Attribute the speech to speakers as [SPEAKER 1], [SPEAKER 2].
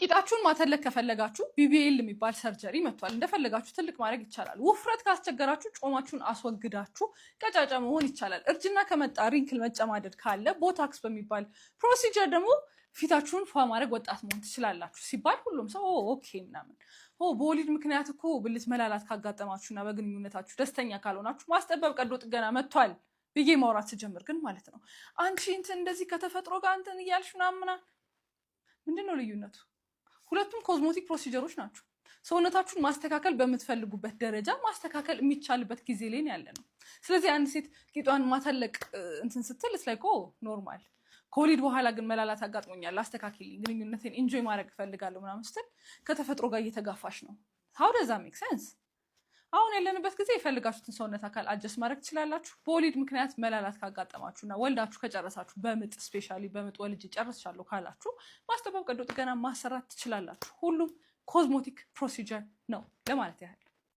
[SPEAKER 1] ቂጣችሁን ማተለክ ከፈለጋችሁ BBL የሚባል ሰርጀሪ መጥቷል። እንደፈለጋችሁ ትልቅ ማድረግ ይቻላል። ውፍረት ካስቸገራችሁ ጮማችሁን አስወግዳችሁ ቀጫጫ መሆን ይቻላል። እርጅና ከመጣ ሪንክል መጨማደድ ካለ ቦታክስ በሚባል ፕሮሲጀር ደግሞ ፊታችሁን ፏ ማድረግ ወጣት መሆን ትችላላችሁ ሲባል ሁሉም ሰው ኦኬ ምናምን በወሊድ ምክንያት እኮ ብልት መላላት ካጋጠማችሁና በግንኙነታችሁ ደስተኛ ካልሆናችሁ ማስጠበብ ቀዶ ጥገና መጥቷል ብዬ ማውራት ስጀምር ግን ማለት ነው አንቺ እንትን እንደዚህ ከተፈጥሮ ጋር እንትን እያልሽ ምናምን ምንድነው ልዩነቱ? ሁለቱም ኮዝሞቲክ ፕሮሲጀሮች ናቸው። ሰውነታችሁን ማስተካከል በምትፈልጉበት ደረጃ ማስተካከል የሚቻልበት ጊዜ ላይ ያለ ነው። ስለዚህ አንድ ሴት ቂጧን ማተለቅ እንትን ስትል ላይክ ኖርማል ከወሊድ በኋላ ግን መላላት አጋጥሞኛል አስተካክልኝ ግንኙነቴን ኢንጆይ ማድረግ ፈልጋለሁ ምናምን ስትል ከተፈጥሮ ጋር እየተጋፋሽ ነው። how does that make sense? አሁን ያለንበት ጊዜ የፈልጋችሁትን ሰውነት አካል አጀስት ማድረግ ትችላላችሁ። በወሊድ ምክንያት መላላት ካጋጠማችሁና ወልዳችሁ ከጨረሳችሁ በምጥ ስፔሻሊ በምጥ ወልጅ ጨርሻለሁ ካላችሁ ማስጠበብ ቀዶ ጥገና ማሰራት ትችላላችሁ። ሁሉም ኮዝሞቲክ ፕሮሲጀር ነው ለማለት ያህል